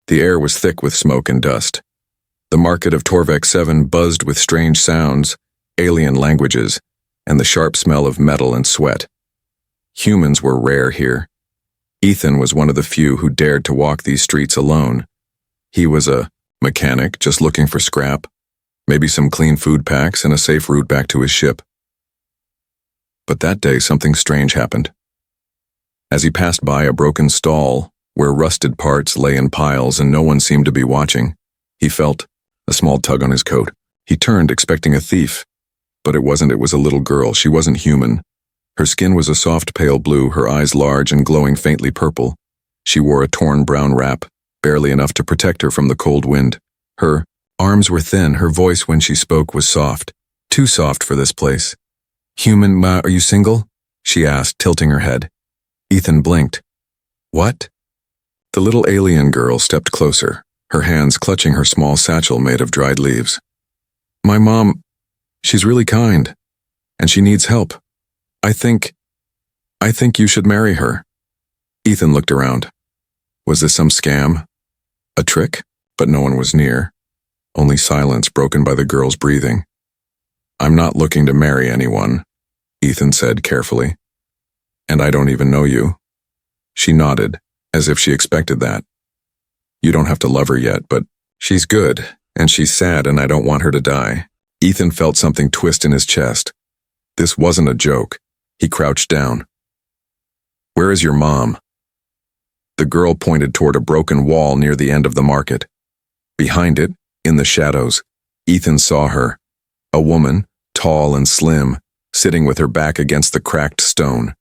The air was thick with smoke and dust. The market of Torvek 7 buzzed with strange sounds, alien languages, and the sharp smell of metal and sweat. Humans were rare here. Ethan was one of the few who dared to walk these streets alone. He was a mechanic just looking for scrap, maybe some clean food packs and a safe route back to his ship. But that day something strange happened. As he passed by a broken stall, where rusted parts lay in piles and no one seemed to be watching, he felt a small tug on his coat. He turned, expecting a thief. But it wasn't. It was a little girl. She wasn't human. Her skin was a soft pale blue, her eyes large and glowing faintly purple. She wore a torn brown wrap, barely enough to protect her from the cold wind. Her arms were thin. Her voice when she spoke was soft. Too soft for this place. "Human, Ma, are you single?" she asked, tilting her head. Ethan blinked. "What?" The little alien girl stepped closer, her hands clutching her small satchel made of dried leaves. "My mom, she's really kind, and she needs help. I think you should marry her." Ethan looked around. Was this some scam? A trick? But no one was near. Only silence broken by the girl's breathing. "I'm not looking to marry anyone," Ethan said carefully. "And I don't even know you." She nodded, as if she expected that. "You don't have to love her yet, but she's good, and she's sad, and I don't want her to die." Ethan felt something twist in his chest. This wasn't a joke. He crouched down. "Where is your mom?" The girl pointed toward a broken wall near the end of the market. Behind it, in the shadows, Ethan saw her, a woman, tall and slim, sitting with her back against the cracked stone.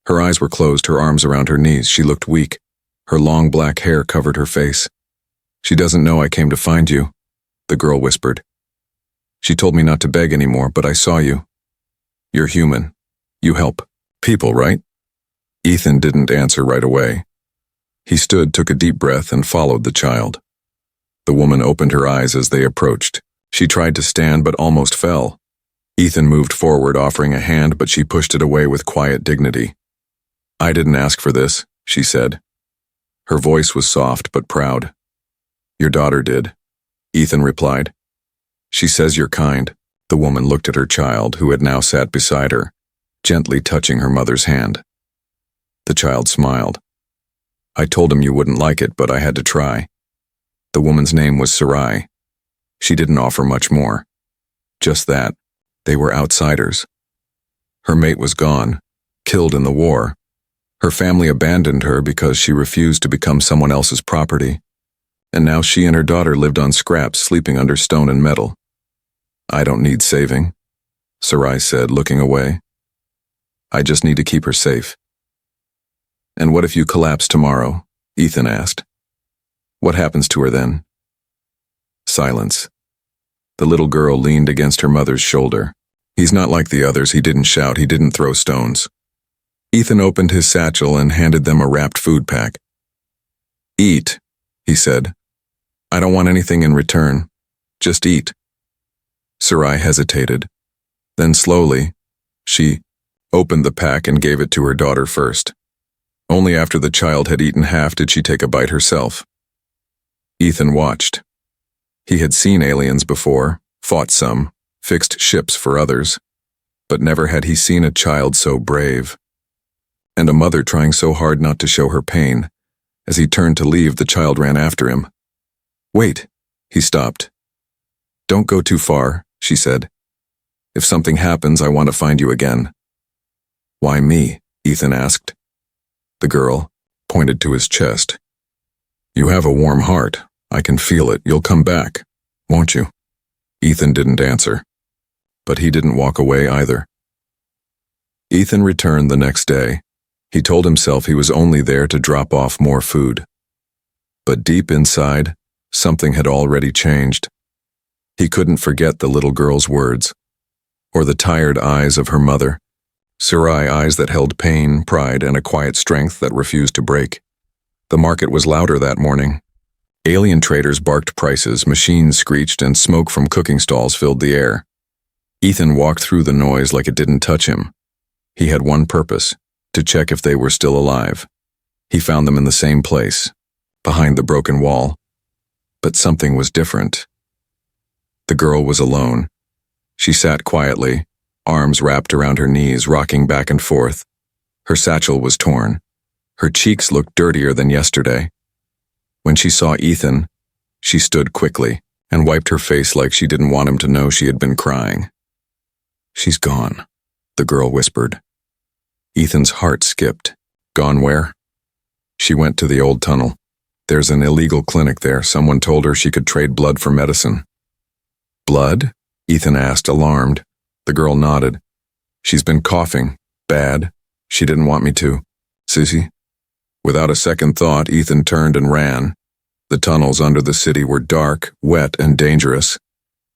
Her eyes were closed, her arms around her knees. She looked weak. Her long black hair covered her face. "She doesn't know I came to find you," the girl whispered. "She told me not to beg anymore, but I saw you. You're human. You help people, right?" Ethan didn't answer right away. He stood, took a deep breath, and followed the child. The woman opened her eyes as they approached. She tried to stand but almost fell. Ethan moved forward, offering a hand, but she pushed it away with quiet dignity. "I didn't ask for this," she said. Her voice was soft but proud. "Your daughter did," Ethan replied. "She says you're kind." The woman looked at her child, who had now sat beside her, gently touching her mother's hand. The child smiled. "I told him you wouldn't like it, but I had to try." The woman's name was Sarai. She didn't offer much more. Just that, they were outsiders. Her mate was gone, killed in the war. Her family abandoned her because she refused to become someone else's property. And now she and her daughter lived on scraps, sleeping under stone and metal. "I don't need saving," Sarai said, looking away. "I just need to keep her safe." "And what if you collapse tomorrow?" Ethan asked. "What happens to her then?" Silence. The little girl leaned against her mother's shoulder. "He's not like the others. He didn't shout. He didn't throw stones." Ethan opened his satchel and handed them a wrapped food pack. "Eat," he said. "I don't want anything in return. Just eat." Sarai hesitated. Then slowly, she opened the pack and gave it to her daughter first. Only after the child had eaten half did she take a bite herself. Ethan watched. He had seen aliens before, fought some, fixed ships for others, but never had he seen a child so brave. And a mother trying so hard not to show her pain. As he turned to leave, the child ran after him. "Wait," he stopped. "Don't go too far," she said. "If something happens, I want to find you again." "Why me?" Ethan asked. The girl pointed to his chest. "You have a warm heart. I can feel it. You'll come back, won't you?" Ethan didn't answer. But he didn't walk away either. Ethan returned the next day. He told himself he was only there to drop off more food. But deep inside, something had already changed. He couldn't forget the little girl's words, or the tired eyes of her mother. Sarai eyes that held pain, pride, and a quiet strength that refused to break. The market was louder that morning. Alien traders barked prices, machines screeched, and smoke from cooking stalls filled the air. Ethan walked through the noise like it didn't touch him. He had one purpose, to check if they were still alive. He found them in the same place, behind the broken wall. But something was different. The girl was alone. She sat quietly, arms wrapped around her knees, rocking back and forth. Her satchel was torn. Her cheeks looked dirtier than yesterday. When she saw Ethan, she stood quickly and wiped her face like she didn't want him to know she had been crying. "She's gone," the girl whispered. Ethan's heart skipped. "Gone where?" "She went to the old tunnel. There's an illegal clinic there. Someone told her she could trade blood for medicine." "Blood?" Ethan asked, alarmed. The girl nodded. "She's been coughing. Bad. She didn't want me to. Sissy." Without a second thought, Ethan turned and ran. The tunnels under the city were dark, wet, and dangerous.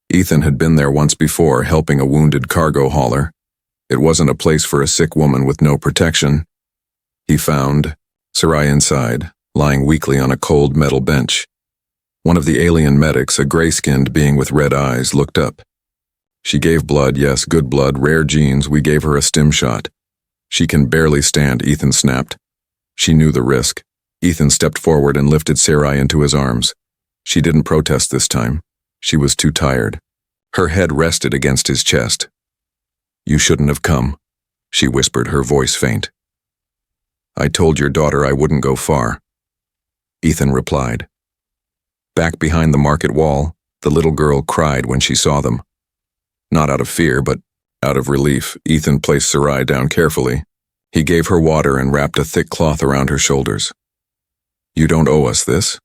Ethan had been there once before, helping a wounded cargo hauler. It wasn't a place for a sick woman with no protection. He found Sarai inside, lying weakly on a cold metal bench. One of the alien medics, a gray-skinned being with red eyes, looked up. "She gave blood, yes, good blood, rare genes. We gave her a stim shot." "She can barely stand," Ethan snapped. She knew the risk. Ethan stepped forward and lifted Sarai into his arms. She didn't protest this time. She was too tired. Her head rested against his chest. "You shouldn't have come," she whispered, her voice faint. "I told your daughter I wouldn't go far," Ethan replied. Back behind the market wall, the little girl cried when she saw them. Not out of fear, but out of relief. Ethan placed Sarai down carefully. He gave her water and wrapped a thick cloth around her shoulders. "You don't owe us this,"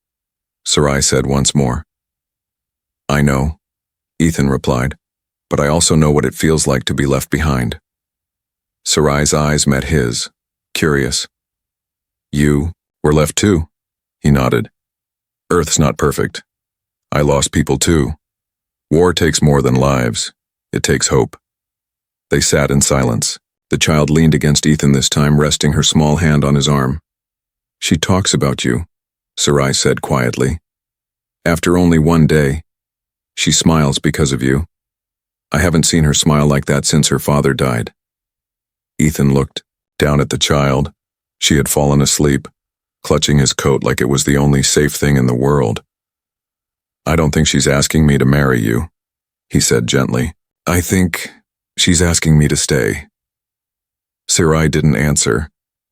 Sarai said once more. "I know," Ethan replied, "but I also know what it feels like to be left behind." Sarai's eyes met his, curious. "You were left too," he nodded. "Earth's not perfect. I lost people too. War takes more than lives. It takes hope." They sat in silence. The child leaned against Ethan this time, resting her small hand on his arm. "She talks about you," Sarai said quietly. "After only one day, she smiles because of you. I haven't seen her smile like that since her father died." Ethan looked down at the child. She had fallen asleep, clutching his coat like it was the only safe thing in the world. "I don't think she's asking me to marry you," he said gently. "I think she's asking me to stay." Sarai didn't answer,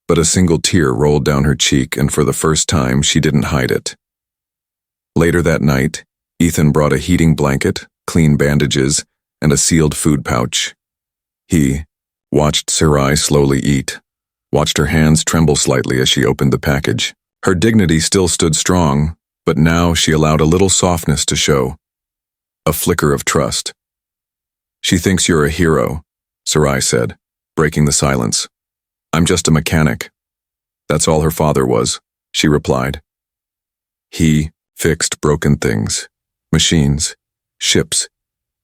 but a single tear rolled down her cheek, and for the first time she didn't hide it. Later that night, Ethan brought a heating blanket, clean bandages, and a sealed food pouch. He watched Sarai slowly eat, watched her hands tremble slightly as she opened the package. Her dignity still stood strong, but now she allowed a little softness to show, a flicker of trust. "She thinks you're a hero," Sarai said, breaking the silence. "I'm just a mechanic." "That's all her father was," she replied. "He fixed broken things, machines, ships,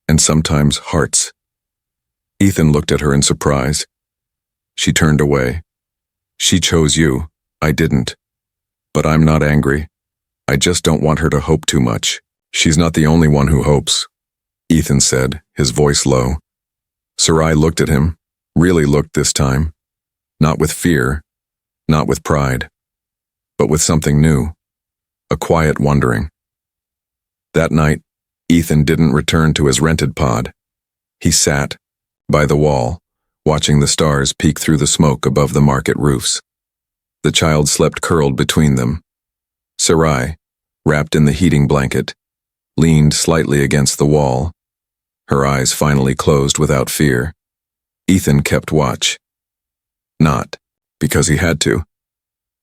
and sometimes hearts." Ethan looked at her in surprise. She turned away. "She chose you. I didn't. But I'm not angry. I just don't want her to hope too much." "She's not the only one who hopes," Ethan said, his voice low. Sarai looked at him, really looked this time. Not with fear, not with pride, but with something new, a quiet wondering. That night, Ethan didn't return to his rented pod. He sat by the wall, watching the stars peek through the smoke above the market roofs. The child slept curled between them. Sarai, wrapped in the heating blanket, leaned slightly against the wall. Her eyes finally closed without fear. Ethan kept watch. Not because he had to,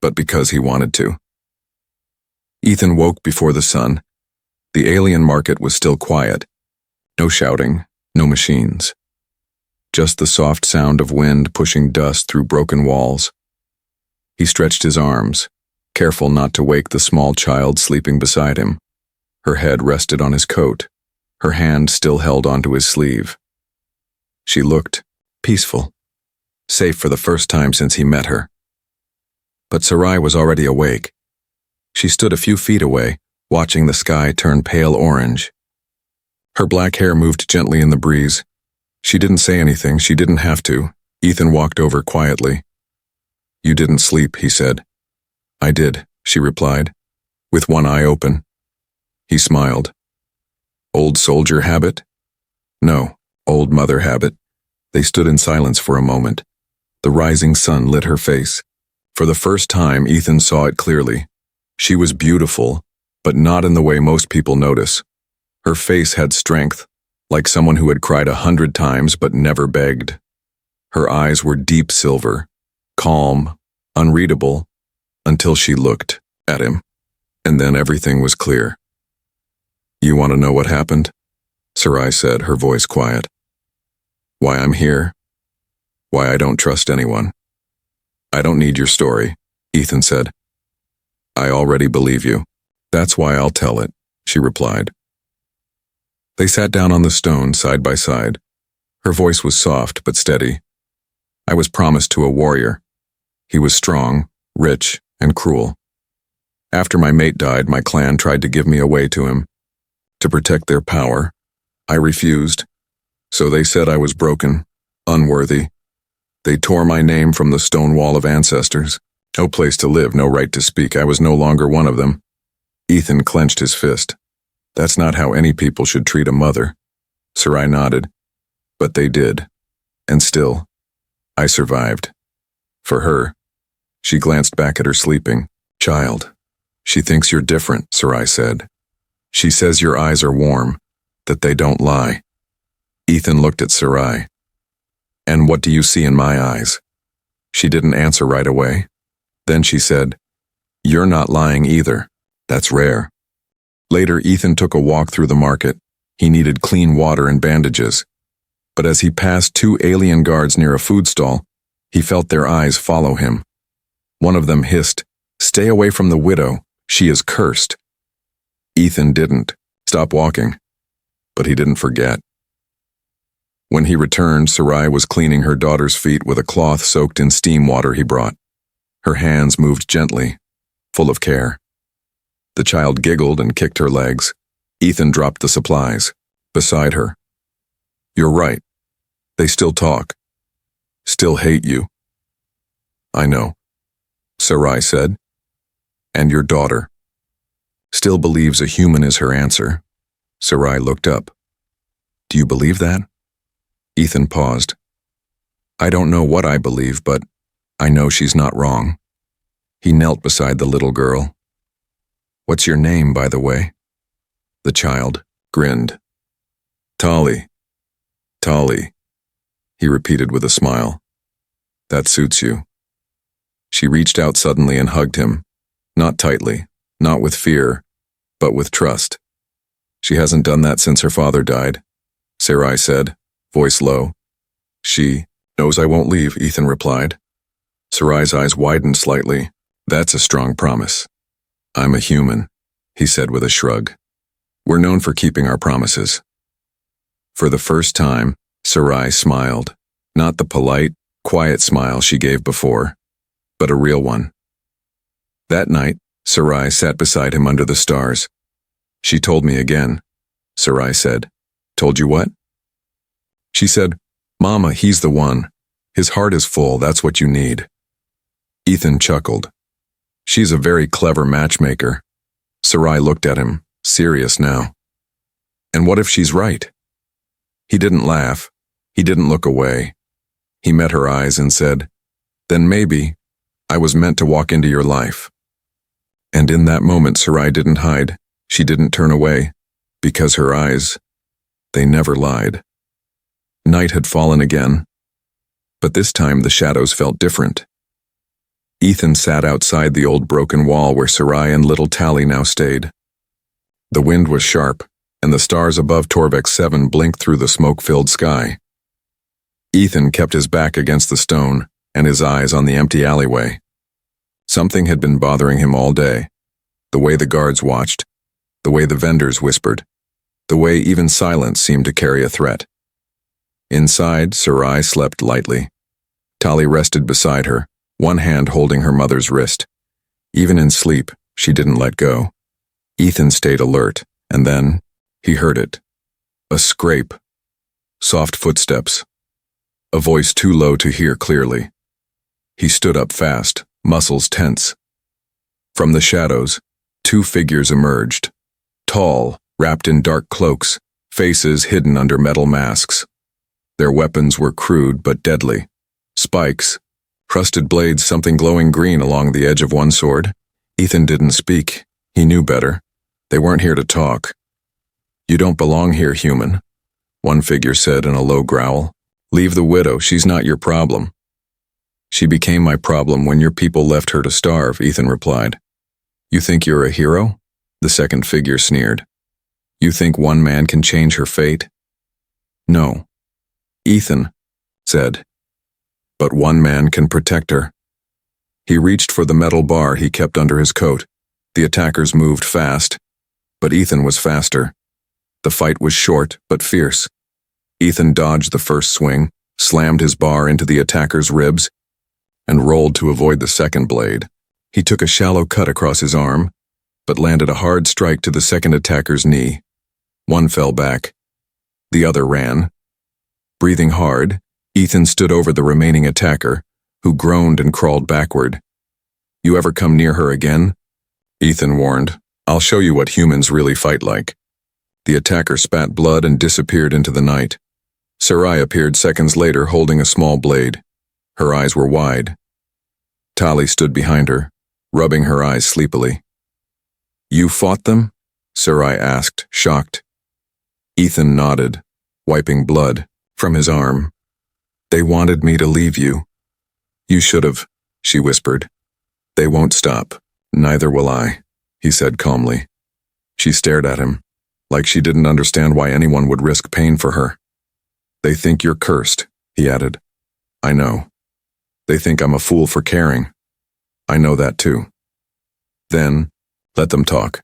but because he wanted to. Ethan woke before the sun. The alien market was still quiet. No shouting, no machines. Just the soft sound of wind pushing dust through broken walls. He stretched his arms, careful not to wake the small child sleeping beside him. Her head rested on his coat, her hand still held onto his sleeve. She looked peaceful, safe for the first time since he met her. But Sarai was already awake. She stood a few feet away, watching the sky turn pale orange. Her black hair moved gently in the breeze. She didn't say anything, she didn't have to. Ethan walked over quietly. "You didn't sleep," he said. "I did," she replied. with one eye open. He smiled. Old soldier habit? No, old mother habit. They stood in silence for a moment. The rising sun lit her face. For the first time, Ethan saw it clearly. She was beautiful, but not in the way most people notice. Her face had strength, like someone who had cried 100 times but never begged. Her eyes were deep silver, calm, unreadable, until she looked at him. And then everything was clear. You want to know what happened? Sarai said, her voice quiet. Why I'm here? Why I don't trust anyone. I don't need your story, Ethan said. I already believe you. That's why I'll tell it, she replied. They sat down on the stone side by side. Her voice was soft but steady. I was promised to a warrior. He was strong, rich, and cruel. After my mate died, my clan tried to give me away to him. To protect their power, I refused. So they said I was broken, unworthy. They tore my name from the stone wall of ancestors. No place to live, no right to speak. I was no longer one of them. Ethan clenched his fist. That's not how any people should treat a mother. Sarai nodded. But they did. And still, I survived. For her. She glanced back at her sleeping child. She thinks you're different, Sarai said. She says your eyes are warm, that they don't lie. Ethan looked at Sarai. And what do you see in my eyes? She didn't answer right away. Then she said, You're not lying either. That's rare. Later, Ethan took a walk through the market. He needed clean water and bandages. But as he passed 2 alien guards near a food stall, he felt their eyes follow him. One of them hissed, Stay away from the widow. She is cursed. Ethan didn't stop walking, but he didn't forget. When he returned, Sarai was cleaning her daughter's feet with a cloth soaked in steam water he brought. Her hands moved gently, full of care. The child giggled and kicked her legs. Ethan dropped the supplies beside her. You're right. They still talk. Still hate you. I know, Sarai said. And your daughter still believes a human is her answer. Sarai looked up. Do you believe that? Ethan paused. I don't know what I believe, but I know she's not wrong. He knelt beside the little girl. What's your name, by the way? The child grinned. Tali. Tali, he repeated with a smile. That suits you. She reached out suddenly and hugged him. Not tightly, not with fear, but with trust. She hasn't done that since her father died, Sarai said, voice low. She knows I won't leave, Ethan replied. Sarai's eyes widened slightly. That's a strong promise. I'm a human, he said with a shrug. We're known for keeping our promises. For the first time, Sarai smiled. Not the polite, quiet smile she gave before, but a real one. That night, Sarai sat beside him under the stars. She told me again, Sarai said. Told you what? She said, Mama, he's the one. His heart is full, that's what you need. Ethan chuckled. She's a very clever matchmaker. Sarai looked at him, serious now. And what if she's right? He didn't laugh. He didn't look away. He met her eyes and said, Then maybe I was meant to walk into your life. And in that moment, Sarai didn't hide. She didn't turn away, because her eyes, they never lied. Night had fallen again, but this time the shadows felt different. Ethan sat outside the old broken wall where Sarai and little Tali now stayed. The wind was sharp, and the stars above Torvek 7 blinked through the smoke-filled sky. Ethan kept his back against the stone and his eyes on the empty alleyway. Something had been bothering him all day. The way the guards watched, the way the vendors whispered, the way even silence seemed to carry a threat. Inside, Sarai slept lightly. Tali rested beside her, one hand holding her mother's wrist. Even in sleep, she didn't let go. Ethan stayed alert, and then he heard it. A scrape. Soft footsteps. A voice too low to hear clearly. He stood up fast, muscles tense. From the shadows, Two figures emerged. Tall, wrapped in dark cloaks, faces hidden under metal masks. Their weapons were crude but deadly. Spikes, crusted blades, something glowing green along the edge of one sword. Ethan didn't speak. He knew better. They weren't here to talk. "You don't belong here, human," one figure said in a low growl. "Leave the widow, she's not your problem." "She became my problem when your people left her to starve," Ethan replied. "You think you're a hero?" The second figure sneered. "You think one man can change her fate?" "No," Ethan said. "But one man can protect her." He reached for the metal bar he kept under his coat. The attackers moved fast, but Ethan was faster. The fight was short but fierce. Ethan dodged the first swing, slammed his bar into the attacker's ribs, and rolled to avoid the second blade. He took a shallow cut across his arm, but landed a hard strike to the second attacker's knee. One fell back. The other ran. Breathing hard, Ethan stood over the remaining attacker, who groaned and crawled backward. "You ever come near her again?" Ethan warned. "I'll show you what humans really fight like." The attacker spat blood and disappeared into the night. Sarai appeared seconds later holding a small blade. Her eyes were wide. Tali stood behind her, rubbing her eyes sleepily. "You fought them?" Sarai asked, shocked. Ethan nodded, wiping blood from his arm. "They wanted me to leave you." "You should have," she whispered. "They won't stop. Neither will I," he said calmly. She stared at him, like she didn't understand why anyone would risk pain for her. "They think you're cursed," he added. "I know. They think I'm a fool for caring. I know that too." "Then, let them talk."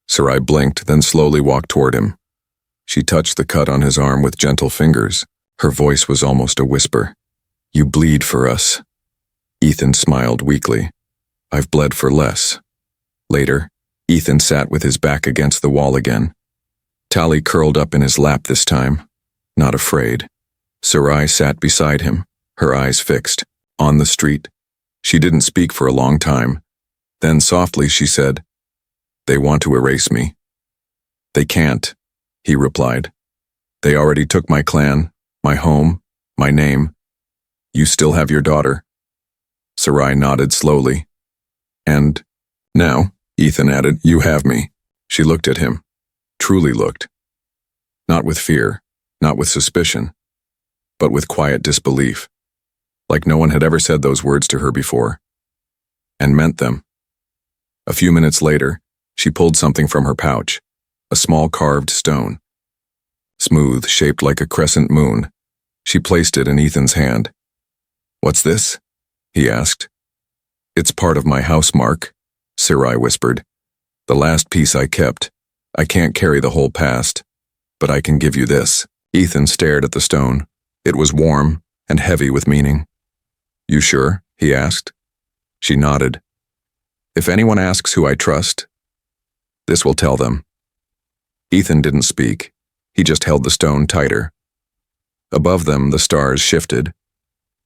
Sarai blinked, then slowly walked toward him. She touched the cut on his arm with gentle fingers. Her voice was almost a whisper. "You bleed for us." Ethan smiled weakly. "I've bled for less." Later, Ethan sat with his back against the wall again. Tali curled up in his lap this time, not afraid. Sarai sat beside him, her eyes fixed, on the street. She didn't speak for a long time. Then softly she said, "They want to erase me." "They can't," he replied. "They already took my clan, my home, my name. You still have your daughter." Sarai nodded slowly. "And now," Ethan added, "you have me." She looked at him, truly looked. Not with fear, not with suspicion, but with quiet disbelief, like no one had ever said those words to her before, and meant them. A few minutes later, she pulled something from her pouch, a small carved stone. Smooth, shaped like a crescent moon, she placed it in Ethan's hand. "What's this?" he asked. "It's part of my house mark," Sarai whispered. "The last piece I kept. I can't carry the whole past, but I can give you this." Ethan stared at the stone. It was warm and heavy with meaning. "You sure?" he asked. She nodded. "If anyone asks who I trust, this will tell them." Ethan didn't speak. He just held the stone tighter. Above them, the stars shifted,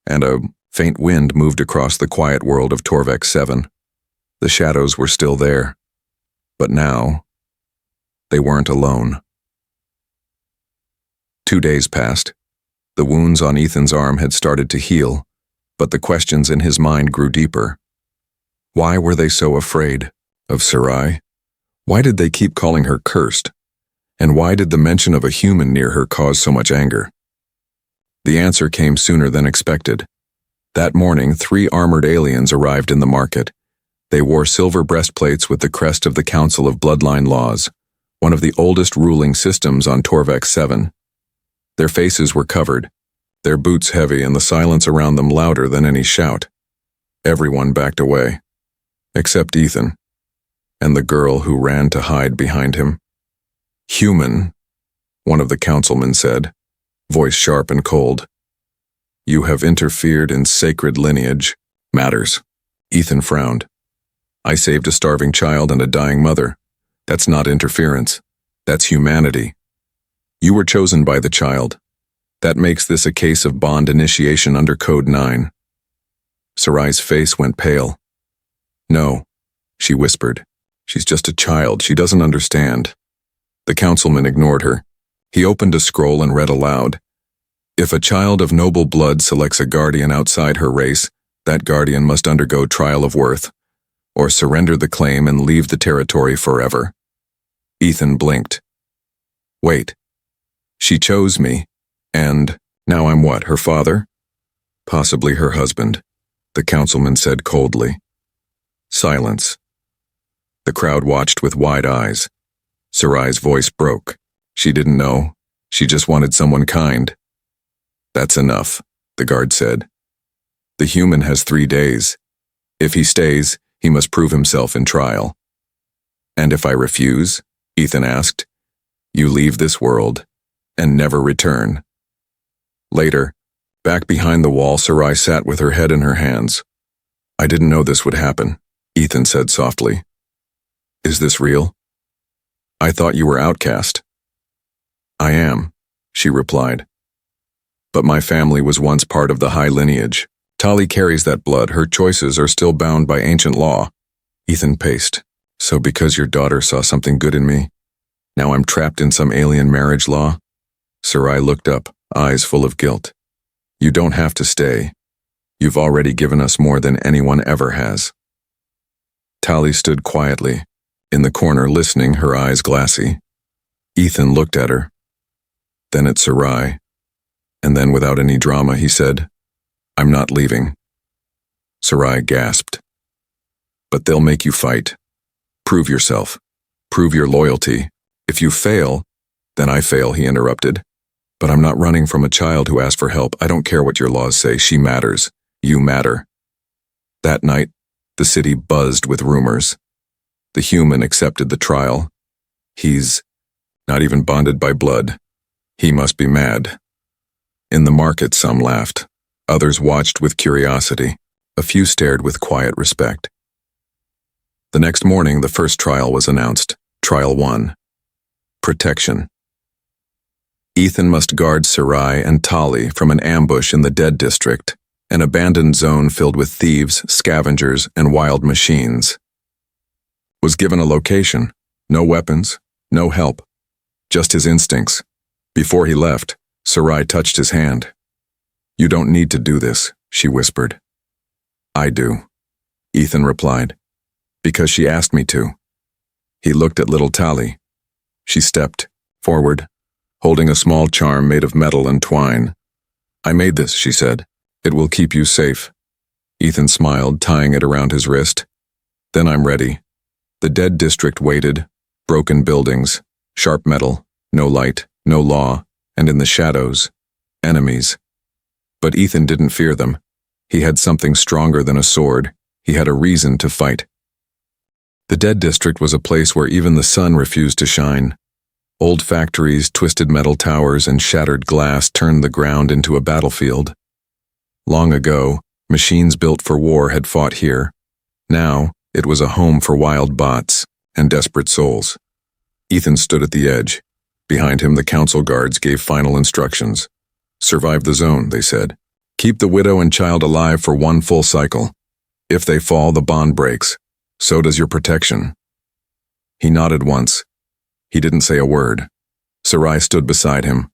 and a faint wind moved across the quiet world of Torvex 7. The shadows were still there, but now, they weren't alone. 2 days passed. The wounds on Ethan's arm had started to heal, but the questions in his mind grew deeper. Why were they so afraid of Sarai? Why did they keep calling her cursed? And why did the mention of a human near her cause so much anger? The answer came sooner than expected. That morning, 3 armored aliens arrived in the market. They wore silver breastplates with the crest of the Council of Bloodline Laws, one of the oldest ruling systems on Torvex 7. Their faces were covered, their boots heavy and the silence around them louder than any shout. Everyone backed away, except Ethan, and the girl who ran to hide behind him. "Human," one of the councilmen said, voice sharp and cold. "You have interfered in sacred lineage matters." Ethan frowned. "I saved a starving child and a dying mother. That's not interference. That's humanity. You were chosen by the child. That makes this a case of bond initiation under Code 9. Sarai's face went pale. "No," she whispered. She's just a child. She doesn't understand. The councilman ignored her. He opened a scroll and read aloud. If a child of noble blood selects a guardian outside her race, that guardian must undergo trial of worth, or surrender the claim and leave the territory forever. Ethan blinked. Wait. She chose me, and now I'm what, her father? Possibly her husband, the councilman said coldly. Silence. The crowd watched with wide eyes. Sarai's voice broke. She didn't know. She just wanted someone kind. That's enough, the guard said. The human has 3 days. If he stays, he must prove himself in trial. And if I refuse, Ethan asked, you leave this world and never return. Later, back behind the wall, Sarai sat with her head in her hands. I didn't know this would happen, Ethan said softly. Is this real? I thought you were outcast. I am, she replied. But my family was once part of the high lineage. Tali carries that blood. Her choices are still bound by ancient law. Ethan paced. So because your daughter saw something good in me, now I'm trapped in some alien marriage law? Sarai looked up, eyes full of guilt. You don't have to stay. You've already given us more than anyone ever has. Tali stood quietly, in the corner listening, her eyes glassy. Ethan looked at her, then at Sarai, and then without any drama he said, I'm not leaving. Sarai gasped. But they'll make you fight. Prove yourself. Prove your loyalty. If you fail, then I fail, he interrupted. But I'm not running from a child who asked for help. I don't care what your laws say. She matters. You matter. That night, the city buzzed with rumors. The human accepted the trial. He's not even bonded by blood. He must be mad. In the market, some laughed. Others watched with curiosity. A few stared with quiet respect. The next morning, the first trial was announced. Trial 1. Protection. Ethan must guard Sarai and Tali from an ambush in the Dead District, an abandoned zone filled with thieves, scavengers, and wild machines. Was given a location, no weapons, no help, just his instincts. Before he left, Sarai touched his hand. You don't need to do this, she whispered. I do, Ethan replied, because she asked me to. He looked at little Tali. She stepped forward, holding a small charm made of metal and twine. I made this, she said. It will keep you safe. Ethan smiled, tying it around his wrist. Then I'm ready. The Dead District waited, broken buildings, sharp metal, no light, no law, and in the shadows, enemies. But Ethan didn't fear them. He had something stronger than a sword. He had a reason to fight. The Dead District was a place where even the sun refused to shine. Old factories, twisted metal towers, and shattered glass turned the ground into a battlefield. Long ago, machines built for war had fought here. Now, it was a home for wild bots and desperate souls. Ethan stood at the edge. Behind him, the council guards gave final instructions. Survive the zone, they said. Keep the widow and child alive for 1 full cycle. If they fall, the bond breaks. So does your protection. He nodded once. He didn't say a word. Sarai stood beside him.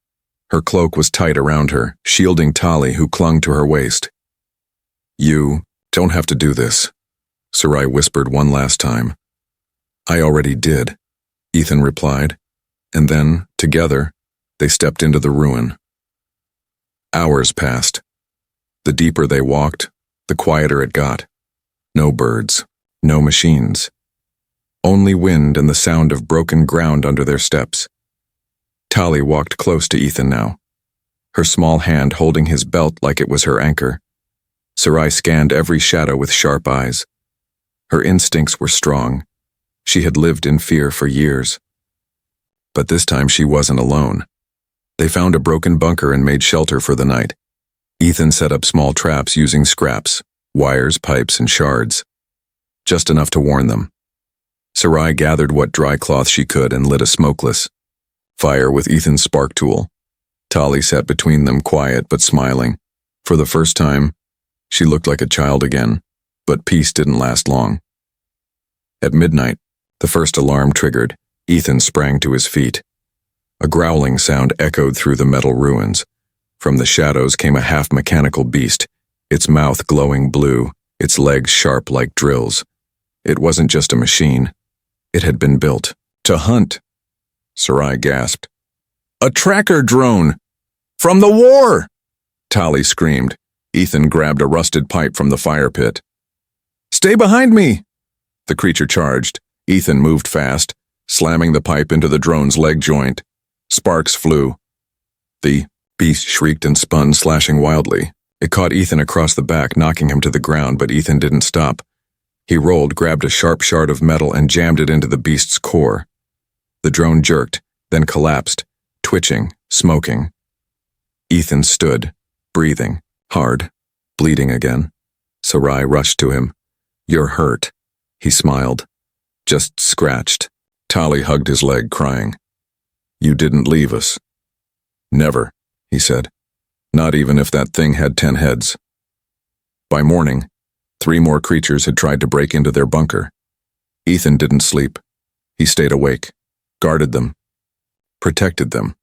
Her cloak was tight around her, shielding Tali, who clung to her waist. You don't have to do this, Sarai whispered one last time. I already did, Ethan replied, and then, together, they stepped into the ruin. Hours passed. The deeper they walked, the quieter it got. No birds, no machines. Only wind and the sound of broken ground under their steps. Tali walked close to Ethan now, her small hand holding his belt like it was her anchor. Sarai scanned every shadow with sharp eyes. Her instincts were strong. She had lived in fear for years. But this time she wasn't alone. They found a broken bunker and made shelter for the night. Ethan set up small traps using scraps, wires, pipes, and shards. Just enough to warn them. Sarai gathered what dry cloth she could and lit a smokeless fire with Ethan's spark tool. Tali sat between them, quiet but smiling. For the first time, she looked like a child again, but peace didn't last long. At midnight, The first alarm triggered. Ethan sprang to his feet. A growling sound echoed through the metal ruins. From the shadows came a half-mechanical beast, its mouth glowing blue, its legs sharp like drills. It wasn't just a machine. It had been built to hunt. Sarai gasped. "A tracker drone! From the war!" Tali screamed. Ethan grabbed a rusted pipe from the fire pit. "Stay behind me!" The creature charged. Ethan moved fast, slamming the pipe into the drone's leg joint. Sparks flew. The beast shrieked and spun, slashing wildly. It caught Ethan across the back, knocking him to the ground, but Ethan didn't stop. He rolled, grabbed a sharp shard of metal, and jammed it into the beast's core. The drone jerked, then collapsed, twitching, smoking. Ethan stood, breathing, hard, bleeding again. Sarai rushed to him. "You're hurt." He smiled. "Just scratched." Tali hugged his leg, crying. "You didn't leave us." "Never," he said. "Not even if that thing had 10 heads." By morning, 3 more creatures had tried to break into their bunker. Ethan didn't sleep. He stayed awake, guarded them, protected them.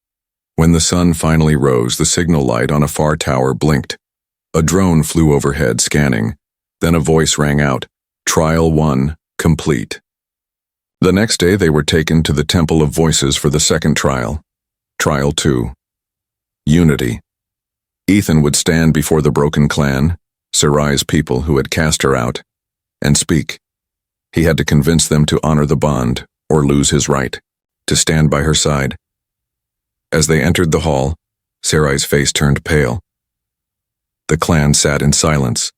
When the sun finally rose, the signal light on a far tower blinked. A drone flew overhead, scanning. Then a voice rang out, "Trial 1, complete." The next day they were taken to the Temple of Voices for the second trial. Trial 2. Unity. Ethan would stand before the broken clan, Sarai's people who had cast her out, and speak. He had to convince them to honor the bond, or lose his right, to stand by her side. As they entered the hall, Sarai's face turned pale. The clan sat in silence,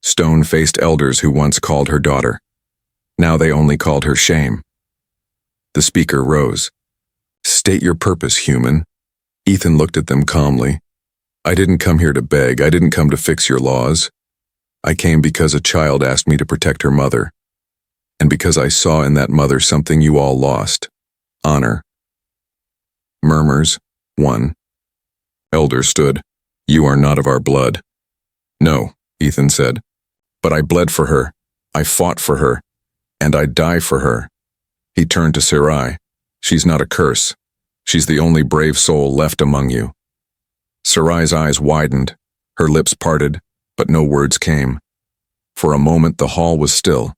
stone-faced elders who once called her daughter. Now they only called her Shame. The speaker rose. "State your purpose, human." Ethan looked at them calmly. "I didn't come here to beg. I didn't come to fix your laws. I came because a child asked me to protect her mother. And because I saw in that mother something you all lost. Honor." Murmurs. 1. Elder stood. "You are not of our blood." "No," Ethan said. "But I bled for her. I fought for her. And I'd die for her." He turned to Sarai. "She's not a curse. She's the only brave soul left among you." Sarai's eyes widened. Her lips parted, but no words came. For a moment the hall was still.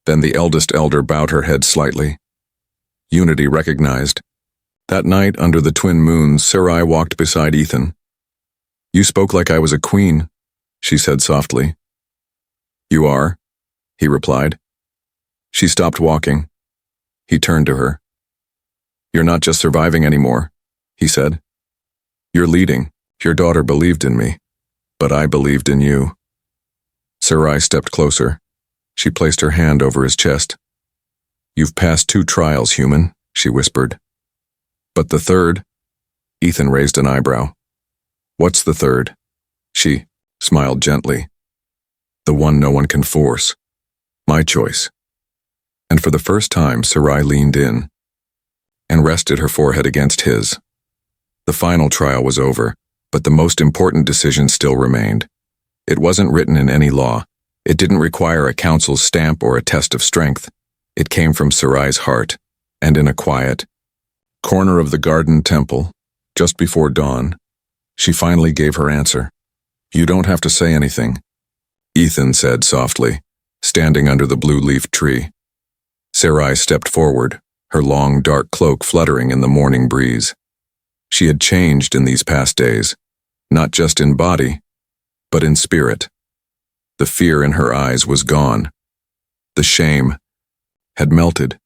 Then the eldest elder bowed her head slightly. Unity recognized. That night, under the twin moons, Sarai walked beside Ethan. "You spoke like I was a queen," she said softly. "You are," he replied. She stopped walking. He turned to her. "You're not just surviving anymore," he said. "You're leading. Your daughter believed in me, but I believed in you." Sarai stepped closer. She placed her hand over his chest. "You've passed 2 trials, human," she whispered. "But the third?" Ethan raised an eyebrow. "What's the third?" She smiled gently. "The one no one can force. My choice." And for the first time, Sarai leaned in and rested her forehead against his. The final trial was over, but the most important decision still remained. It wasn't written in any law. It didn't require a council's stamp or a test of strength. It came from Sarai's heart, and in a quiet corner of the garden temple, just before dawn, she finally gave her answer. "You don't have to say anything," Ethan said softly, standing under the blue-leaf tree. Sarai stepped forward, her long, dark cloak fluttering in the morning breeze. She had changed in these past days, not just in body, but in spirit. The fear in her eyes was gone. The shame had melted.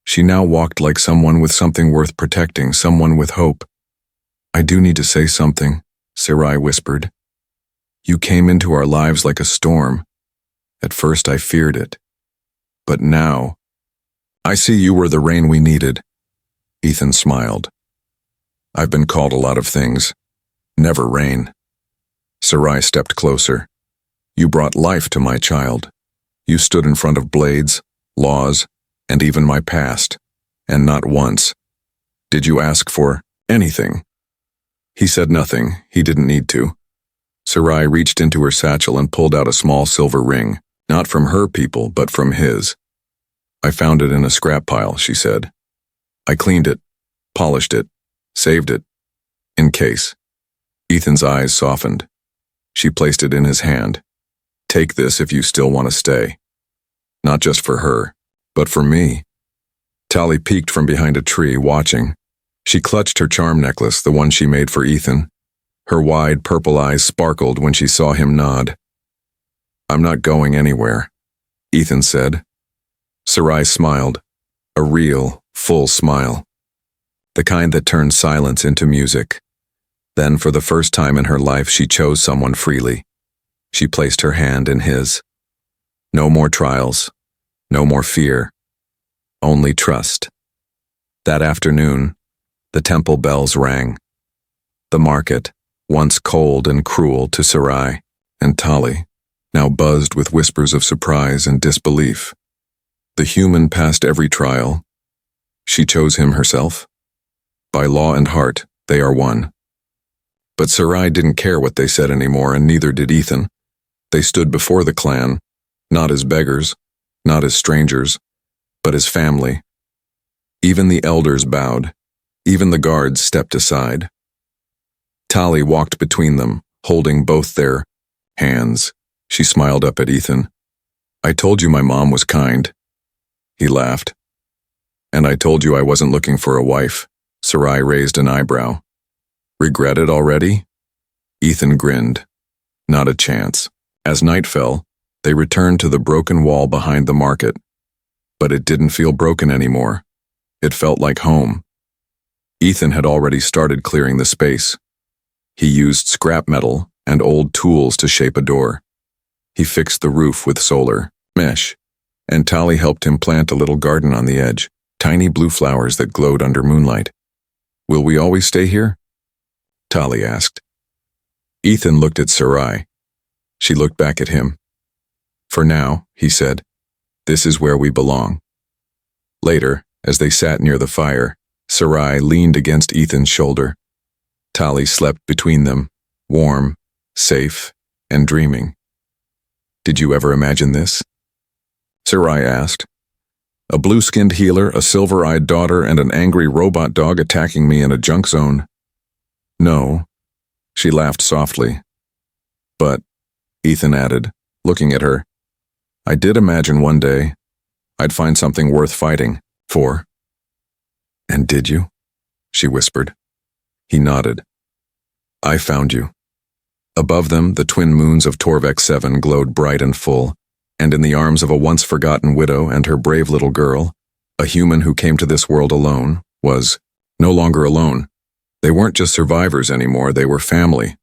She now walked like someone with something worth protecting, someone with hope. "I do need to say something," Sarai whispered. "You came into our lives like a storm. At first I feared it. But now, I see you were the rain we needed." Ethan smiled. "I've been called a lot of things. Never rain." Sarai stepped closer. "You brought life to my child. You stood in front of blades, laws, and even my past. And not once did you ask for anything." He said nothing. He didn't need to. Sarai reached into her satchel and pulled out a small silver ring, not from her people, but from his. I found it in a scrap pile, she said. I cleaned it, polished it, saved it, in case. Ethan's eyes softened. She placed it in his hand. Take this if you still want to stay. Not just for her, but for me. Tally peeked from behind a tree, watching. She clutched her charm necklace, the one she made for Ethan. Her wide purple eyes sparkled when she saw him nod. I'm not going anywhere, Ethan said. Sarai smiled, a real, full smile. The kind that turned silence into music. Then, for the first time in her life, she chose someone freely. She placed her hand in his. No more trials, no more fear, only trust. That afternoon, the temple bells rang. The market, once cold and cruel to Sarai and Tali, now buzzed with whispers of surprise and disbelief. The human passed every trial. She chose him herself. By law and heart, they are one. But Sarai didn't care what they said anymore, and neither did Ethan. They stood before the clan, not as beggars, not as strangers, but as family. Even the elders bowed. Even the guards stepped aside. Tali walked between them, holding both their hands. She smiled up at Ethan. I told you my mom was kind. He laughed. And I told you I wasn't looking for a wife. Sarai raised an eyebrow. Regret it already? Ethan grinned. Not a chance. As night fell, they returned to the broken wall behind the market. But it didn't feel broken anymore. It felt like home. Ethan had already started clearing the space. He used scrap metal and old tools to shape a door. He fixed the roof with solar mesh, and Tali helped him plant a little garden on the edge, tiny blue flowers that glowed under moonlight. Will we always stay here? Tali asked. Ethan looked at Sarai. She looked back at him. For now, he said, this is where we belong. Later, as they sat near the fire, Sarai leaned against Ethan's shoulder. Tali slept between them, warm, safe, and dreaming. Did you ever imagine this? Sarai asked. A blue-skinned healer, a silver-eyed daughter, and an angry robot dog attacking me in a junk zone. No, she laughed softly. But, Ethan added, looking at her, I did imagine one day I'd find something worth fighting for. And did you? She whispered. He nodded. I found you. Above them, the twin moons of Torvek 7 glowed bright and full, and in the arms of a once-forgotten widow and her brave little girl, a human who came to this world alone, was no longer alone. They weren't just survivors anymore, they were family.